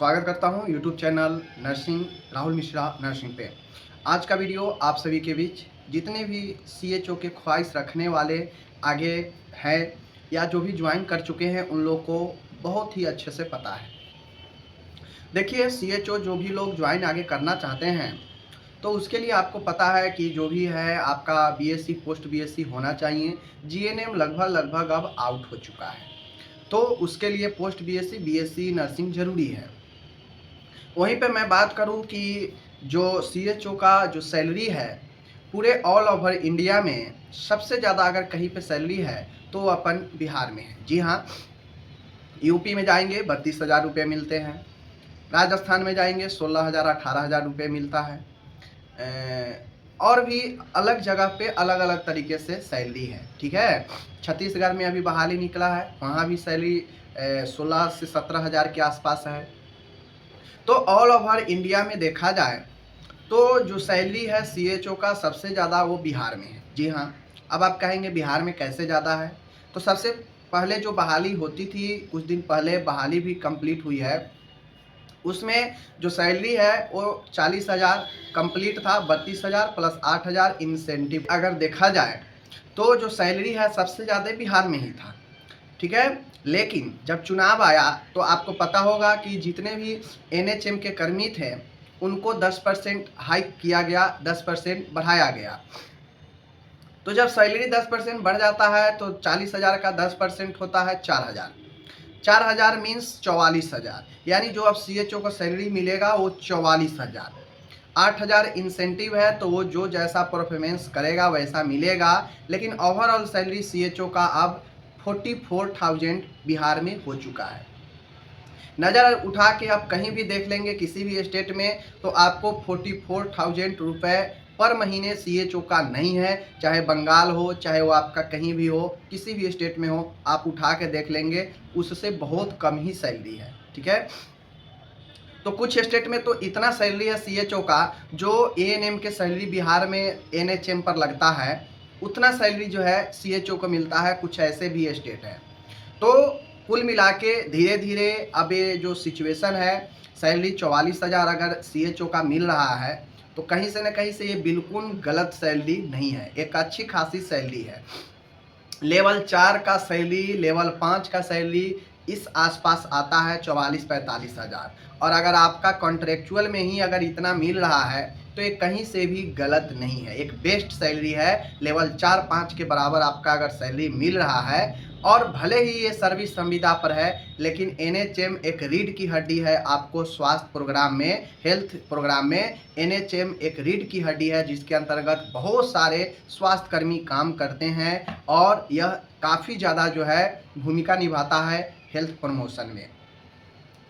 स्वागत करता हूं YouTube channel nursing Rahul Mishra nursing पे। आज का वीडियो आप सभी के बीच जितने भी सीएचओ के ख्वाहिश रखने वाले आगे हैं या जो भी ज्वाइन कर चुके हैं उन लोग को बहुत ही अच्छे से पता है। देखिए, सीएचओ जो भी लोग ज्वाइन आगे करना चाहते हैं तो उसके लिए आपको पता है कि जो भी है आपका बीएससी पोस्ट बीएससी होना चाहिए। जीएनएम लगभग अब आउट हो चुका है, तो उसके लिए पोस्ट बीएससी बीएससी नर्सिंग ज़रूरी है। वहीं पे मैं बात करूं कि जो सीएचओ का जो सैलरी है पूरे ऑल ओवर इंडिया में सबसे ज़्यादा अगर कहीं पे सैलरी है तो अपन बिहार में है। जी हाँ, यूपी में जाएंगे 32,000 रुपये मिलते हैं, राजस्थान में जाएंगे 16,000 18,000 रुपये मिलता है। और भी अलग जगह पे अलग अलग तरीके से सैलरी है, ठीक है। छत्तीसगढ़ में अभी बहाली निकला है, वहाँ भी सैलरी 16 से 17,000 के आसपास है। तो ऑल ओवर इंडिया में देखा जाए तो जो सैलरी है सीएचओ का सबसे ज़्यादा वो बिहार में है। जी हाँ, अब आप कहेंगे बिहार में कैसे ज़्यादा है, तो सबसे पहले जो बहाली होती थी कुछ दिन पहले बहाली भी कंप्लीट हुई है, उसमें जो सैलरी है वो 40,000 कंप्लीट था, 32,000 प्लस 8,000 इंसेंटिव। अगर देखा जाए तो जो सैलरी है सबसे ज़्यादा बिहार में ही था, ठीक है। लेकिन जब चुनाव आया तो आपको पता होगा कि जितने भी एनएचएम के कर्मी थे उनको 10% हाइक किया गया, 10% बढ़ाया गया। तो जब सैलरी 10% बढ़ जाता है तो 40,000 का 10% होता है 4,000। 4,000 मीन्स 44,000, यानी जो अब सीएचओ को सैलरी मिलेगा वो 44,000। 8,000 इंसेंटिव है तो वो जो जैसा परफॉर्मेंस करेगा वैसा मिलेगा, लेकिन ओवरऑल सैलरी सीएचओ का अब 44,000 बिहार में हो चुका है। नज़र उठा के आप कहीं भी देख लेंगे किसी भी स्टेट में तो आपको 44,000 रुपये पर महीने सीएचओ का नहीं है। चाहे बंगाल हो, चाहे वो आपका कहीं भी हो, किसी भी स्टेट में हो, आप उठा के देख लेंगे उससे बहुत कम ही सैलरी है, ठीक है। तो कुछ स्टेट में तो इतना सैलरी है सीएचओ का जो एएनएम के सैलरी बिहार में एनएचएम पर लगता है उतना सैलरी जो है सीएचओ को मिलता है। कुछ ऐसे भी स्टेट है। तो कुल मिला के धीरे धीरे अब ये जो सिचुएशन है, सैलरी 44,000 अगर सीएचओ का मिल रहा है तो कहीं से न कहीं से ये बिल्कुल गलत सैलरी नहीं है, एक अच्छी खासी सैलरी है। लेवल 4 का सैलरी, लेवल 5 का सैलरी इस आसपास आता है 44-45,000। और अगर आपका कॉन्ट्रेक्चुअल में ही अगर इतना मिल रहा है तो ये कहीं से भी गलत नहीं है, एक बेस्ट सैलरी है। लेवल 4-5 के बराबर आपका अगर सैलरी मिल रहा है और भले ही ये सर्विस संविदा पर है, लेकिन एनएचएम एक रीढ़ की हड्डी है। आपको स्वास्थ्य प्रोग्राम में, हेल्थ प्रोग्राम में एनएचएम एक रीढ़ की हड्डी है जिसके अंतर्गत बहुत सारे स्वास्थ्यकर्मी काम करते हैं और यह काफ़ी ज़्यादा जो है भूमिका निभाता है हेल्थ प्रमोशन में।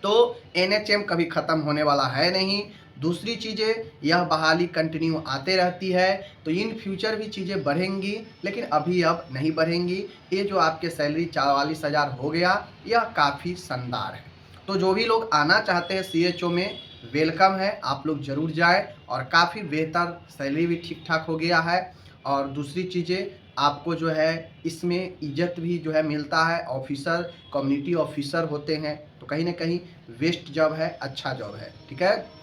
तो एनएचएम कभी ख़त्म होने वाला है नहीं। दूसरी चीज़ें, यह बहाली कंटिन्यू आते रहती है, तो इन फ्यूचर भी चीज़ें बढ़ेंगी, लेकिन अभी अब नहीं बढ़ेंगी। ये जो आपके सैलरी 44,000 हो गया यह काफ़ी शानदार है। तो जो भी लोग आना चाहते हैं सीएचओ में, वेलकम है, आप लोग ज़रूर जाएँ। और काफ़ी बेहतर सैलरी भी ठीक ठाक हो गया है। और दूसरी चीज़ें, आपको जो है इसमें इज्जत भी जो है मिलता है। ऑफिसर, कम्युनिटी ऑफिसर होते हैं तो कहीं ना कहीं वेस्ट जॉब है, अच्छा जॉब है, ठीक है।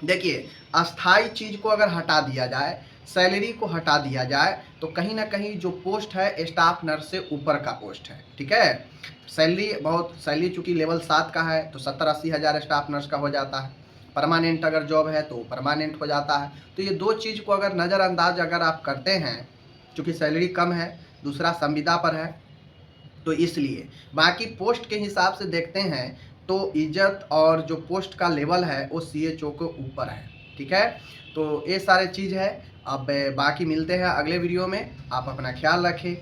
देखिए, अस्थाई चीज़ को अगर हटा दिया जाए, सैलरी को हटा दिया जाए, तो कहीं ना कहीं जो पोस्ट है स्टाफ नर्स से ऊपर का पोस्ट है, ठीक है। सैलरी चूँकि लेवल 7 का है तो 70-80 हज़ार स्टाफ नर्स का हो जाता है। परमानेंट अगर जॉब है तो परमानेंट हो जाता है। तो ये दो चीज़ को अगर नज़रअंदाज अगर आप करते हैं, चूँकि सैलरी कम है, दूसरा संविदा पर है, तो इसलिए बाकी पोस्ट के हिसाब से देखते हैं तो इज्जत और जो पोस्ट का लेवल है वो सीएचओ के ऊपर है, ठीक है। तो ये सारे चीज़ है। अब बाकी मिलते हैं अगले वीडियो में। आप अपना ख्याल रखें।